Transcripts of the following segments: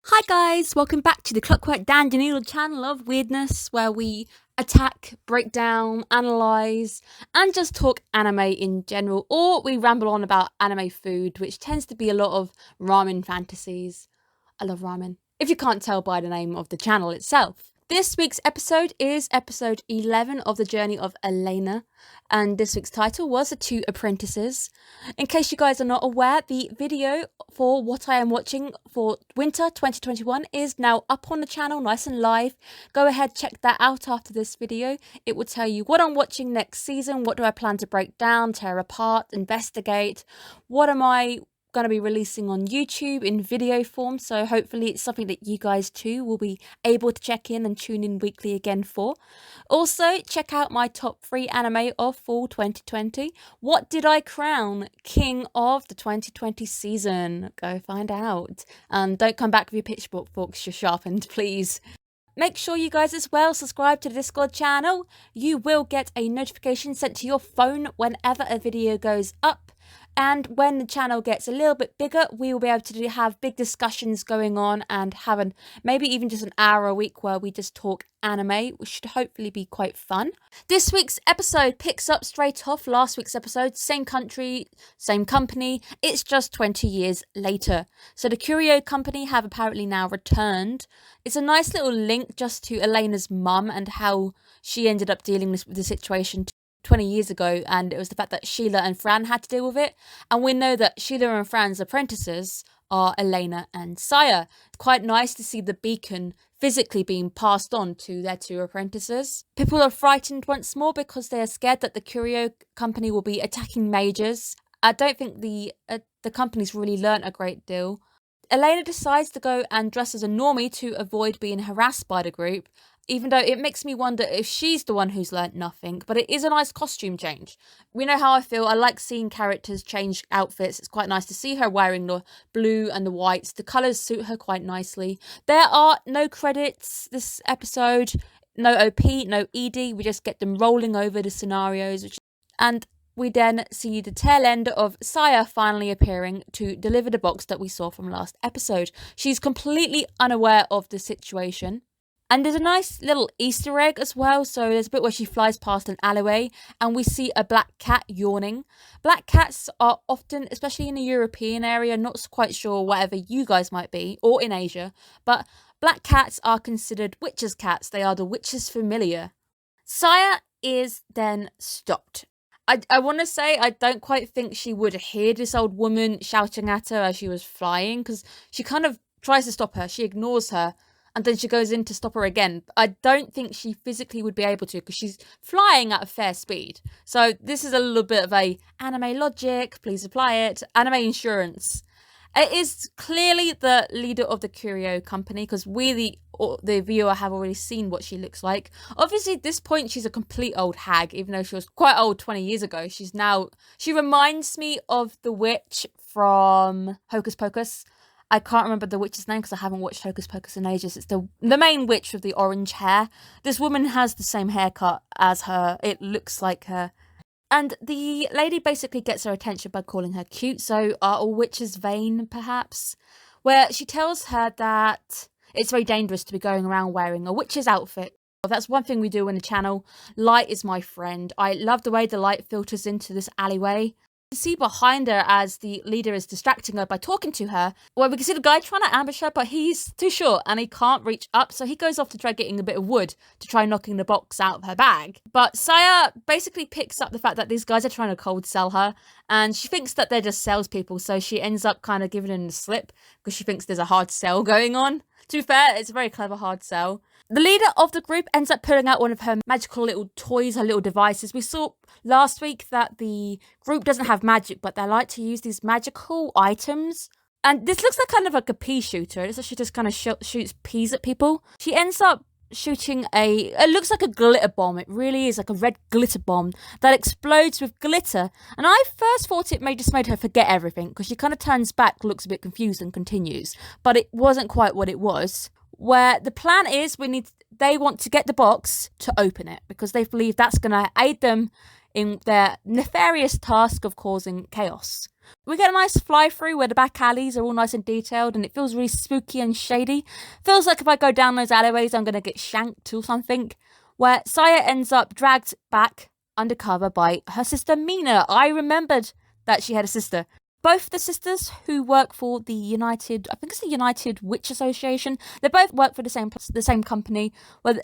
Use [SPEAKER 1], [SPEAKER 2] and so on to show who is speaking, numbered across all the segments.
[SPEAKER 1] Hi guys, welcome back to the Clockwork and Noodles channel of weirdness, where we attack, break down, analyse, and just talk anime in general, or we ramble on about anime food, which tends to be a lot of ramen fantasies. I love ramen, if you can't tell by the name of the channel itself. This week's episode is episode 11 of the Journey of Elaina, and this week's title was The Two Apprentices. In case you guys are not aware, the video for what I am watching for winter 2021 is now up on the channel, nice and live. Go ahead, check that out after this video. It will tell you what I'm watching next season, what do I plan to break down, tear apart, investigate, what am I going to be releasing on YouTube in video form, so hopefully it's something that you guys too will be able to check in and tune in weekly again for. Also, check out my top 3 anime of fall 2020. What did I crown king of the 2020 season? Go find out. Don't come back with your pitchforks you're sharpened, please. Make sure you guys as well subscribe to the Discord channel. You will get a notification sent to your phone whenever a video goes up. And when the channel gets a little bit bigger, we will be able to have big discussions going on and have maybe even just an hour a week where we just talk anime, which should hopefully be quite fun. This week's episode picks up straight off last week's episode. Same country, same company. It's just 20 years later. So the Curio Company have apparently now returned. It's a nice little link just to Elena's mum and how she ended up dealing with the situation 20 years ago, and it was the fact that Sheila and Fran had to deal with it. And we know that Sheila and Fran's apprentices are Elaina and Saya. It's quite nice to see the beacon physically being passed on to their 2 apprentices. People are frightened once more because they are scared that the Curio Company will be attacking mages. I don't think the company's really learnt a great deal. Elaina decides to go and dress as a normie to avoid being harassed by the group, even though it makes me wonder if she's the one who's learnt nothing. But it is a nice costume change. We know how I feel. I like seeing characters change outfits. It's quite nice to see her wearing the blue and the whites. The colours suit her quite nicely. There are no credits this episode. No OP, no ED. We just get them rolling over the scenarios. And we then see the tail end of Saya finally appearing to deliver the box that we saw from last episode. She's completely unaware of the situation. And there's a nice little Easter egg as well. So there's a bit where she flies past an alleyway and we see a black cat yawning. Black cats are often, especially in the European area, not quite sure whatever you guys might be, or in Asia, but black cats are considered witches' cats. They are the witch's familiar. Saya is then stopped. I want to say I don't quite think she would hear this old woman shouting at her as she was flying, because she kind of tries to stop her. She ignores her. And then she goes in to stop her again. I don't think she physically would be able to because she's flying at a fair speed. So this is a little bit of a anime logic, please apply it, anime insurance. It is clearly the leader of the Curio Company because we, the viewer, have already seen what she looks like. Obviously, at this point, she's a complete old hag, even though she was quite old 20 years ago. She reminds me of the witch from Hocus Pocus. I can't remember the witch's name because I haven't watched Hocus Pocus in ages. It's the main witch with the orange hair. This woman has the same haircut as her. It looks like her. And the lady basically gets her attention by calling her cute. So are all witches vain, perhaps? Where she tells her that it's very dangerous to be going around wearing a witch's outfit. That's one thing we do on the channel. Light is my friend. I love the way the light filters into this alleyway. We can see behind her as the leader is distracting her by talking to her, where we can see the guy trying to ambush her, but he's too short and he can't reach up, so he goes off to try getting a bit of wood to try knocking the box out of her bag. But Saya basically picks up the fact that these guys are trying to cold sell her, and she thinks that they're just salespeople, so she ends up kind of giving them the slip because she thinks there's a hard sell going on. To be fair, it's a very clever hard sell. The leader of the group ends up pulling out one of her magical little toys, her little devices. We saw last week that the group doesn't have magic, but they like to use these magical items. And this looks like kind of like a pea shooter. It's like she just kind of shoots peas at people. She ends up shooting it looks like a glitter bomb. It really is like a red glitter bomb that explodes with glitter. And I first thought it just made her forget everything because she kind of turns back, looks a bit confused and continues. But it wasn't quite what it was. Where the plan is they want to get the box to open it because they believe that's going to aid them in their nefarious task of causing chaos. We get a nice fly through where the back alleys are all nice and detailed, and it feels really spooky and shady. Feels like if I go down those alleyways, I'm going to get shanked or something. Where Saya ends up dragged back undercover by her sister Mina. I remembered that she had a sister. Both the sisters who work for the United Witch Association, they both work for the same company. Where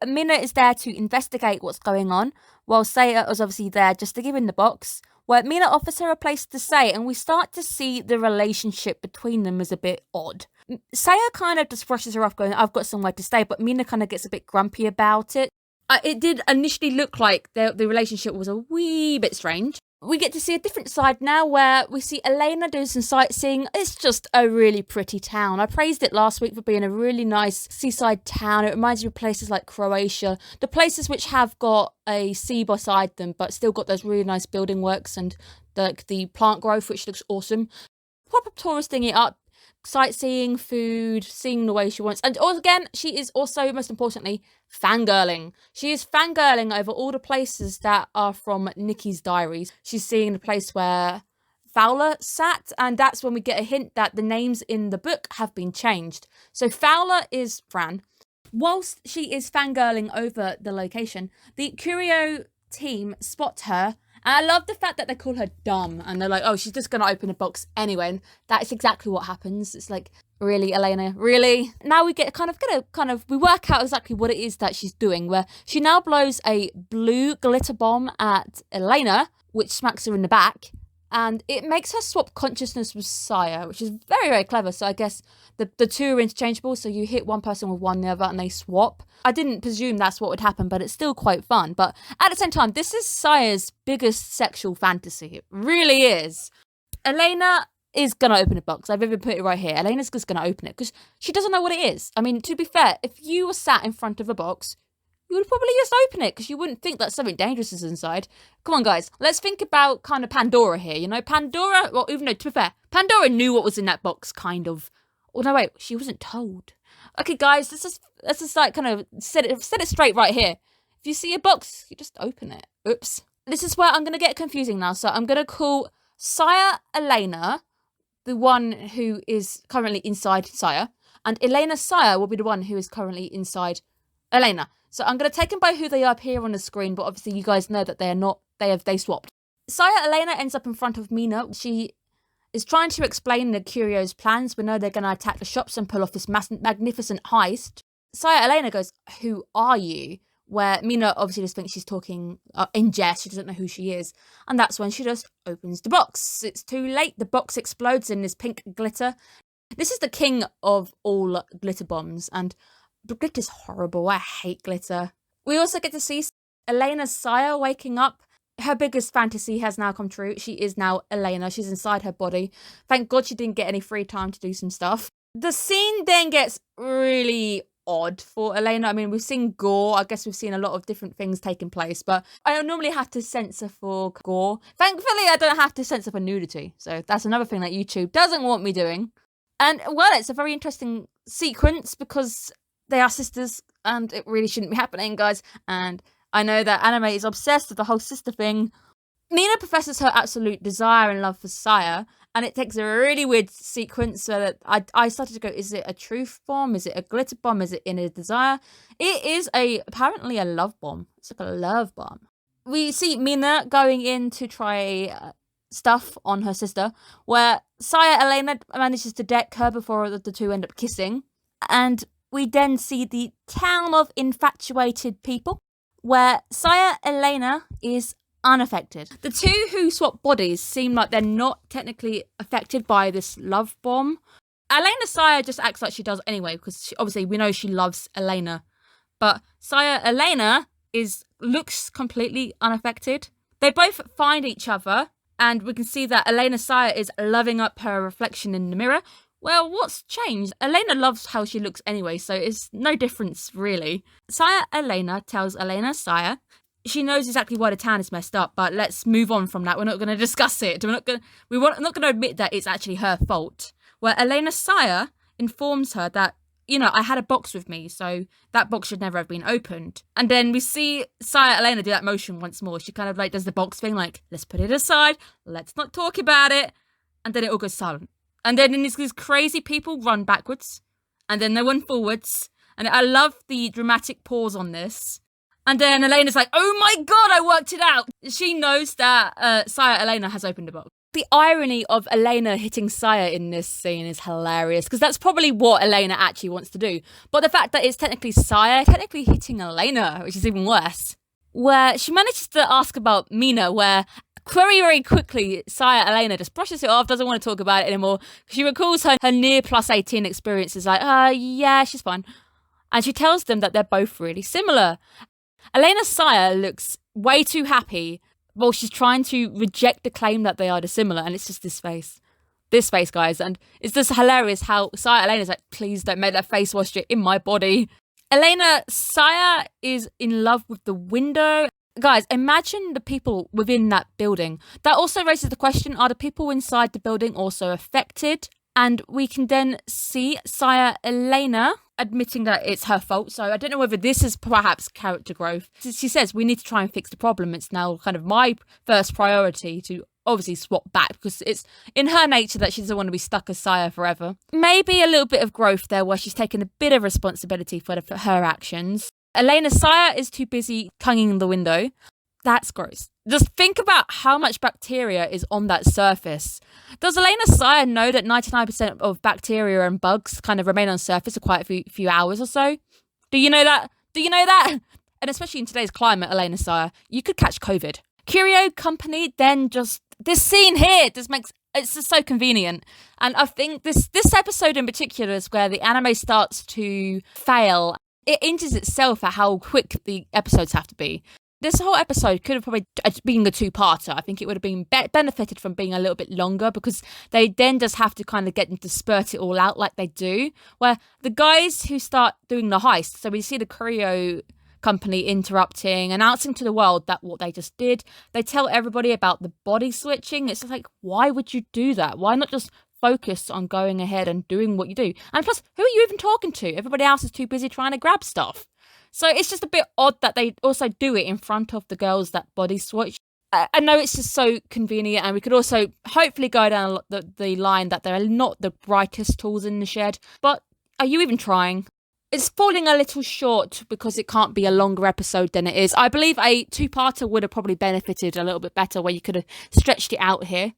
[SPEAKER 1] Mina is there to investigate what's going on, while Saya is obviously there just to give in the box. Where Mina offers her a place to stay, and we start to see the relationship between them is a bit odd. Saya kind of just brushes her off, going, "I've got somewhere to stay," but Mina kind of gets a bit grumpy about it. It did initially look like the relationship was a wee bit strange. We get to see a different side now where we see Elaina doing some sightseeing. It's just a really pretty town. I praised it last week for being a really nice seaside town. It reminds me of places like Croatia, the places which have got a sea beside them but still got those really nice building works and the plant growth, which looks awesome. Proper touristing it up. Sightseeing, food, seeing the way she wants. And again, she is also, most importantly, fangirling. She is fangirling over all the places that are from Nikki's diaries. She's seeing the place where Fowler sat, and that's when we get a hint that the names in the book have been changed. So Fowler is Fran. Whilst she is fangirling over the location, the Curio team spot her. And I love the fact that they call her dumb, and they're like, "Oh, she's just going to open a box anyway." And that is exactly what happens. It's like, really, Elaina, really? Now we get we work out exactly what it is that she's doing, where she now blows a blue glitter bomb at Elaina, which smacks her in the back, and it makes her swap consciousness with Saya, which is very, very clever. So I guess the two are interchangeable, so you hit one person with one, the other, and they swap. I didn't presume that's what would happen, but it's still quite fun. But at the same time, this is Saya's biggest sexual fantasy. It really is. Elaina is going to open a box. I've even put it right here. Elena's just going to open it because she doesn't know what it is. I mean, to be fair, if you were sat in front of a box, you would probably just open it because you wouldn't think that something dangerous is inside. Come on, guys. Let's think about kind of Pandora here. You know, Pandora, well, even though, to be fair, Pandora knew what was in that box, kind of. Oh, no, wait, she wasn't told. Okay, guys, let's just like kind of set it straight right here. If you see a box, you just open it. Oops. This is where I'm going to get confusing now. So I'm going to call Saya Elaina, the one who is currently inside Saya, and Elaina Saya will be the one who is currently inside Elaina. So I'm going to take them by who they are up here on the screen, but obviously you guys know that they swapped. Saya Elaina ends up in front of Mina. She is trying to explain the Curio's plans. We know they're going to attack the shops and pull off this magnificent heist. Saya Elaina goes, "Who are you?" Where Mina obviously just thinks she's talking in jest. She doesn't know who she is. And that's when she just opens the box. It's too late. The box explodes in this pink glitter. This is the king of all glitter bombs, and glitter's horrible. I hate glitter. We also get to see Elena's Saya waking up. Her biggest fantasy has now come true. She is now Elaina. She's inside her body. Thank God she didn't get any free time to do some stuff. The scene then gets really odd for Elaina. I mean, we've seen gore. I guess we've seen a lot of different things taking place, but I normally have to censor for gore. Thankfully, I don't have to censor for nudity. So that's another thing that YouTube doesn't want me doing. And, well, it's a very interesting sequence because they are sisters and it really shouldn't be happening, guys. And I know that anime is obsessed with the whole sister thing. Mina professes her absolute desire and love for Saya, and it takes a really weird sequence so that I started to go, is it a truth bomb? Is it a glitter bomb? Is it in a desire? It is apparently a love bomb. It's like a love bomb. We see Mina going in to try stuff on her sister, where Saya Elaina manages to deck her before the two end up kissing. And we then see the town of infatuated people, where Saya Elaina is unaffected. The two who swap bodies seem like they're not technically affected by this love bomb. Elaina Saya just acts like she does anyway, because obviously we know she loves Elaina. But Saya Elaina looks completely unaffected. They both find each other, and we can see that Elaina Saya is loving up her reflection in the mirror. Well, what's changed? Elaina loves how she looks anyway, so it's no difference, really. Saya Elaina tells Elaina Saya she knows exactly why the town is messed up, but let's move on from that. We're not going to discuss it. We're not going to admit that it's actually her fault. Where Elaina Saya informs her that I had a box with me, so that box should never have been opened. And then we see Saya Elaina do that motion once more. She kind of like does the box thing, like, let's put it aside, let's not talk about it. And then it all goes silent. And then these crazy people run backwards, and then they run forwards. And I love the dramatic pause on this. And then Elena's like, oh my god, I worked it out. She knows that Saya Elaina has opened the box. The irony of Elaina hitting Saya in this scene is hilarious, because that's probably what Elaina actually wants to do. But the fact that it's technically Saya technically hitting Elaina, which is even worse. Where she manages to ask about Mina, where very, very quickly Saya Elaina just brushes it off, doesn't want to talk about it anymore. She recalls her near plus 18 experiences, like, yeah, she's fine. And she tells them that they're both really similar. Elena's Saya looks way too happy while she's trying to reject the claim that they are dissimilar, and it's just this face. This face, guys. And it's just hilarious how Saya Elena's like, please don't make that face whilst you're in my body. Saya is in love with the window. Guys, imagine the people within that building. That also raises the question, are the people inside the building also affected? And we can then see Saya Elaina admitting that it's her fault. So I don't know whether this is perhaps character growth. She says, we need to try and fix the problem. It's now kind of my first priority to obviously swap back, because it's in her nature that she doesn't want to be stuck as Saya forever. Maybe a little bit of growth there where she's taken a bit of responsibility for her actions. Elena's Saya is too busy tonguing the window. That's gross. Just think about how much bacteria is on that surface. Does Elena's Saya know that 99% of bacteria and bugs kind of remain on surface for quite a few hours or so? Do you know that? And especially in today's climate, Elena's Saya, you could catch COVID. Curio Company then just... This scene here just makes... It's just so convenient. And I think this episode in particular is where the anime starts to fail. It injures itself at how quick the episodes have to be. This whole episode could have probably been the two-parter. I think it would have been benefited from being a little bit longer, because they then just have to kind of get them to spurt it all out like they do. Where the guys who start doing the heist, so we see the Curio Company interrupting, announcing to the world that what they just did. They tell everybody about the body switching. It's like, why would you do that? Why not just focus on going ahead and doing what you do? And plus, who are you even talking to? Everybody else is too busy trying to grab stuff. So it's just a bit odd that they also do it in front of the girls that body switch. I know it's just so convenient, and we could also hopefully go down the line that they're not the brightest tools in the shed. But are you even trying? It's falling a little short because it can't be a longer episode than it is. I believe a two-parter would have probably benefited a little bit better, where you could have stretched it out here.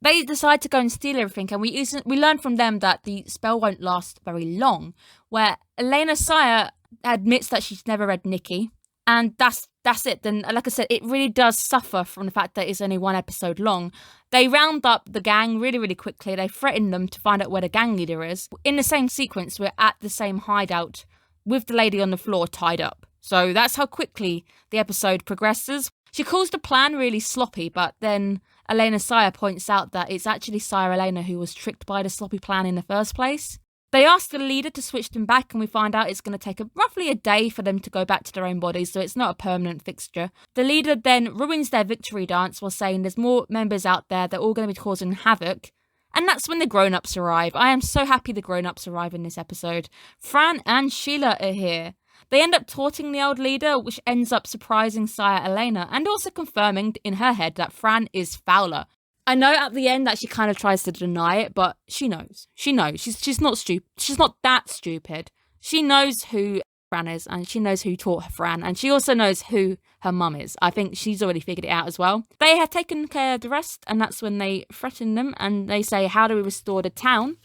[SPEAKER 1] They decide to go and steal everything, and we learn from them that the spell won't last very long, where Elena's Saya admits that she's never read Nikki, and that's it. Then, like I said, it really does suffer from the fact that it's only one episode long. They round up the gang really, really quickly. They threaten them to find out where the gang leader is. In the same sequence, we're at the same hideout with the lady on the floor tied up. So that's how quickly the episode progresses. She calls the plan really sloppy, but then Elena's Saya points out that it's actually Saya Elaina who was tricked by the sloppy plan in the first place. They ask the leader to switch them back, and we find out it's going to take roughly a day for them to go back to their own bodies, so it's not a permanent fixture. The leader then ruins their victory dance while saying there's more members out there, they're all going to be causing havoc. And that's when the grown-ups arrive. I am so happy the grown-ups arrive in this episode. Fran and Sheila are here. They end up taunting the old leader, which ends up surprising Saya Elaina, and also confirming in her head that Fran is Fowler. I know at the end that she kind of tries to deny it, but she knows. She knows. She's not stupid. She's not that stupid. She knows who Fran is, and she knows who taught her Fran, and she also knows who her mum is. I think she's already figured it out as well. They have taken care of the rest, and that's when they threaten them, and they say, how do we restore the town?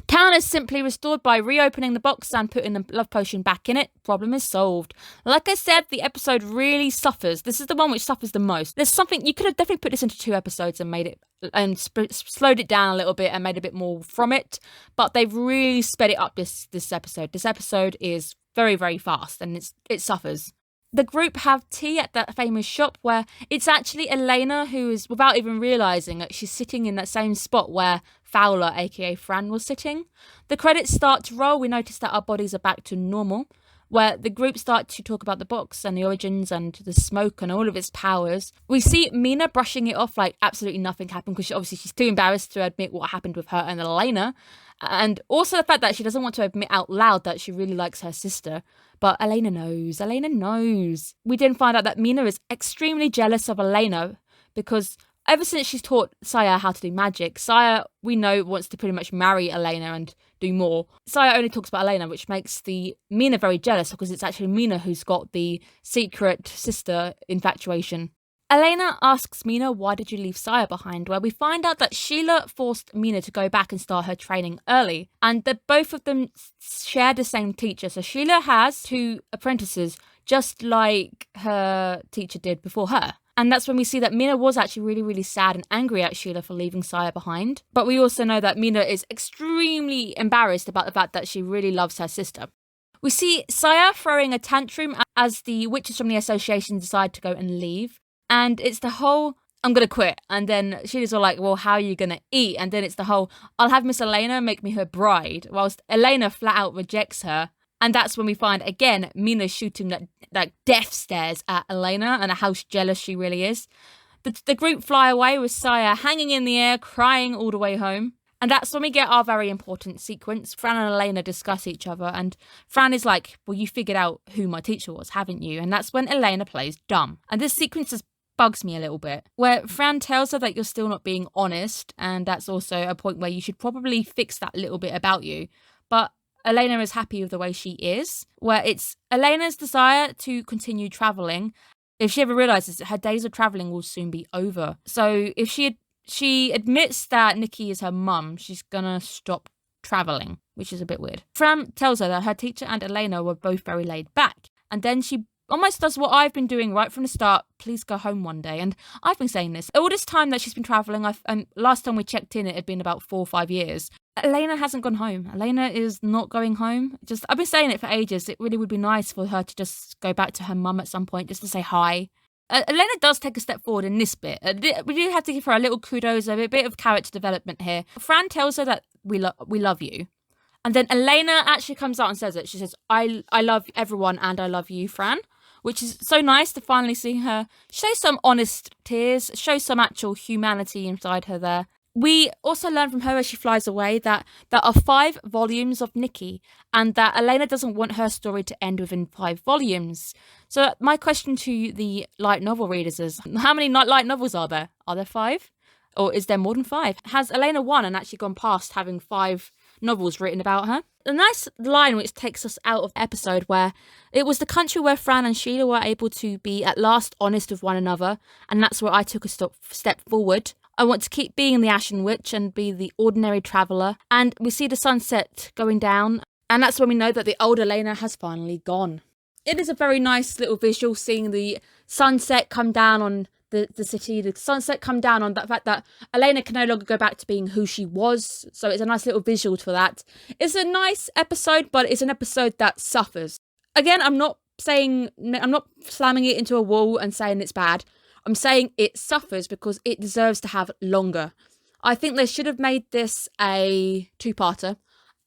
[SPEAKER 1] Town is simply restored by reopening the box and putting the love potion back in it. Problem is solved. Like I said, the episode really suffers. This is the one which suffers the most. There's something, you could have definitely put this into 2 episodes and made it, and slowed it down a little bit and made a bit more from it. But they've really sped it up this episode. This episode is very, very fast, and it suffers. The group have tea at that famous shop where it's actually Elaina who is, without even realising it, she's sitting in that same spot where Fowler, aka Fran, was sitting. The credits start to roll. We notice that our bodies are back to normal, where the group start to talk about the box and the origins and the smoke and all of its powers. We see Mina brushing it off like absolutely nothing happened, because obviously she's too embarrassed to admit what happened with her and Elaina. And also the fact that she doesn't want to admit out loud that she really likes her sister. But Elaina knows. Elaina knows. We then find out that Mina is extremely jealous of Elaina because ever since she's taught Saya how to do magic, Saya, we know, wants to pretty much marry Elaina and do more. Saya only talks about Elaina, which makes the Mina very jealous because it's actually Mina who's got the secret sister infatuation. Elaina asks Mina, why did you leave Saya behind? Where we find out that Sheila forced Mina to go back and start her training early, and that both of them share the same teacher. So Sheila has 2 apprentices, just like her teacher did before her. And that's when we see that Mina was actually really, really sad and angry at Sheila for leaving Saya behind. But we also know that Mina is extremely embarrassed about the fact that she really loves her sister. We see Saya throwing a tantrum as the witches from the association decide to go and leave. And it's the whole, I'm going to quit. And then Sheila's all like, well, how are you going to eat? And then it's the whole, I'll have Miss Elaina make me her bride. Whilst Elaina flat out rejects her. And that's when we find, again, Mina shooting that death stares at Elaina and how jealous she really is. The group fly away with Saya hanging in the air, crying all the way home. And that's when we get our very important sequence. Fran and Elaina discuss each other, and Fran is like, well, you figured out who my teacher was, haven't you? And that's when Elaina plays dumb. And this sequence just bugs me a little bit, where Fran tells her that you're still not being honest, and that's also a point where you should probably fix that little bit about you. But Elaina is happy with the way she is, where it's Elena's desire to continue travelling. If she ever realises that her days of travelling will soon be over. So if she admits that Nikki is her mum, she's gonna stop travelling, which is a bit weird. Fran tells her that her teacher and Elaina were both very laid back, and then she almost does what I've been doing right from the start. Please go home one day. And I've been saying this all this time that she's been travelling. Last time we checked in, it had been about 4 or 5 years. Elaina hasn't gone home. Elaina is not going home. I've been saying it for ages. It really would be nice for her to just go back to her mum at some point, just to say hi. Elaina does take a step forward in this bit. We do have to give her a little kudos, a bit of character development here. Fran tells her that we love you. And then Elaina actually comes out and says it. She says, I love everyone and I love you, Fran. Which is so nice to finally see her show some honest tears, show some actual humanity inside her there. We also learn from her as she flies away that there are 5 volumes of Nikki, and that Elaina doesn't want her story to end within 5 volumes. So my question to the light novel readers is, how many light novels are there? Are there 5? Or is there more than 5? Has Elaina won and actually gone past having 5 novels written about her? A nice line which takes us out of the episode, where it was the country where Fran and Sheila were able to be at last honest with one another, and that's where I took a step forward. I want to keep being the Ashen Witch and be the ordinary traveller. And we see the sunset going down, and that's when we know that the old Elaina has finally gone. It is a very nice little visual, seeing the sunset come down on the city, the sunset come down on that fact that Elaina can no longer go back to being who she was. So it's a nice little visual for that. It's a nice episode, but it's an episode that suffers. Again, I'm not slamming it into a wall and saying it's bad. I'm saying it suffers because it deserves to have longer. I think they should have made this a 2-parter,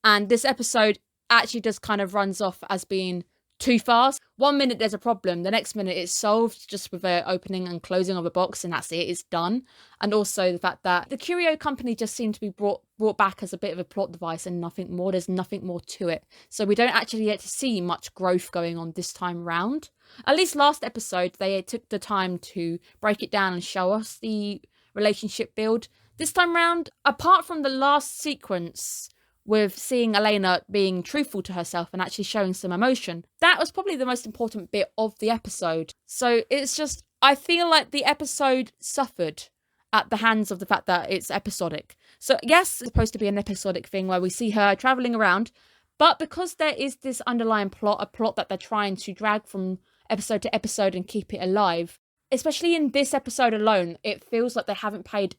[SPEAKER 1] and this episode actually just kind of runs off as being too fast. 1 minute there's a problem, the next minute it's solved just with the opening and closing of a box, and that's it, it's done. And also the fact that the Curio Company just seemed to be brought back as a bit of a plot device and nothing more. There's nothing more to it, so we don't actually get to see much growth going on this time round. At least last episode they took the time to break it down and show us the relationship build. This time round, apart from the last sequence with seeing Elaina being truthful to herself and actually showing some emotion, that was probably the most important bit of the episode. So it's just, I feel like the episode suffered at the hands of the fact that it's episodic. So yes, it's supposed to be an episodic thing where we see her travelling around, but because there is this underlying plot, a plot that they're trying to drag from episode to episode and keep it alive, especially in this episode alone, it feels like they haven't paid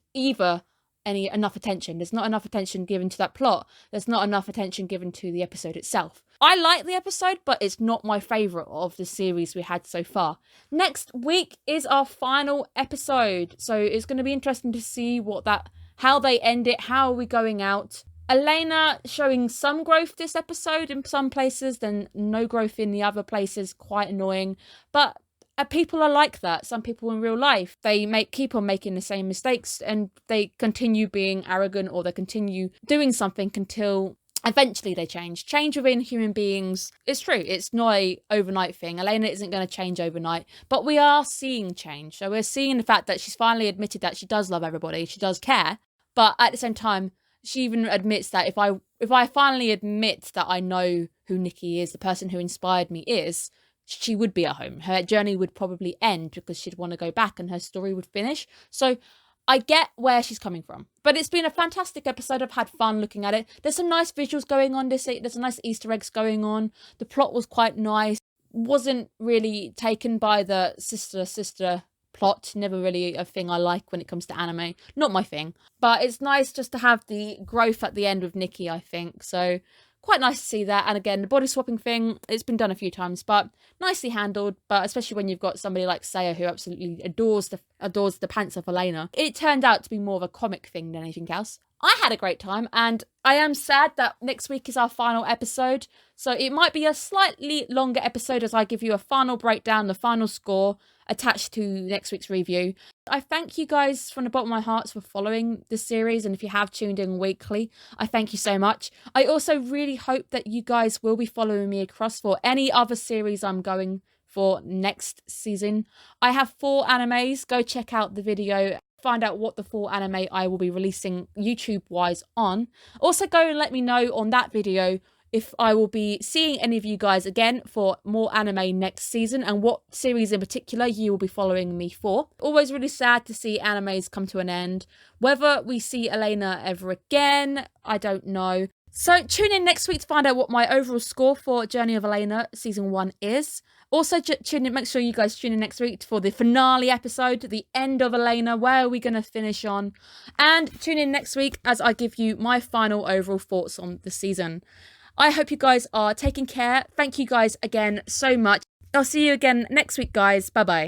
[SPEAKER 1] enough attention. There's not enough attention given to that plot. There's not enough attention given to the episode itself. I like the episode, but it's not my favourite of the series we had so far. Next week is our final episode, so it's going to be interesting to see how they end it. How are we going out? Elaina showing some growth this episode in some places, then no growth in the other places. Quite annoying, but people are like that. Some people in real life, they keep on making the same mistakes and they continue being arrogant, or they continue doing something until eventually they change. Change within human beings, it's true, it's not a overnight thing. Elaina isn't going to change overnight, but we are seeing change. So we're seeing the fact that she's finally admitted that she does love everybody, she does care, but at the same time, she even admits that if I finally admit that I know who Nikki is, the person who inspired me is, she would be at home. Her journey would probably end because she'd want to go back and her story would finish. So I get where she's coming from. But it's been a fantastic episode. I've had fun looking at it. There's some nice visuals going on. There's some nice Easter eggs going on. The plot was quite nice. Wasn't really taken by the sister plot. Never really a thing I like when it comes to anime. Not my thing. But it's nice just to have the growth at the end with Nikki, I think. So quite nice to see that. And again, the body swapping thing, it's been done a few times, but nicely handled. But especially when you've got somebody like Saya who absolutely adores the pants of Elaina. It turned out to be more of a comic thing than anything else. I had a great time, and I am sad that next week is our final episode. So it might be a slightly longer episode as I give you a final breakdown, the final score attached to next week's review. I thank you guys from the bottom of my heart for following this series, and if you have tuned in weekly, I thank you so much. I also really hope that you guys will be following me across for any other series I'm going for next season. I have 4 animes. Go check out the video, find out what the 4 anime I will be releasing YouTube-wise on. Also go and let me know on that video if I will be seeing any of you guys again for more anime next season, and what series in particular you will be following me for. Always really sad to see animes come to an end. Whether we see Elaina ever again, I don't know. So tune in next week to find out what my overall score for Journey of Elaina Season 1 is. Also tune in, make sure you guys tune in next week for the finale episode, the end of Elaina. Where are we going to finish on? And tune in next week as I give you my final overall thoughts on the season. I hope you guys are taking care. Thank you guys again so much. I'll see you again next week, guys. Bye-bye.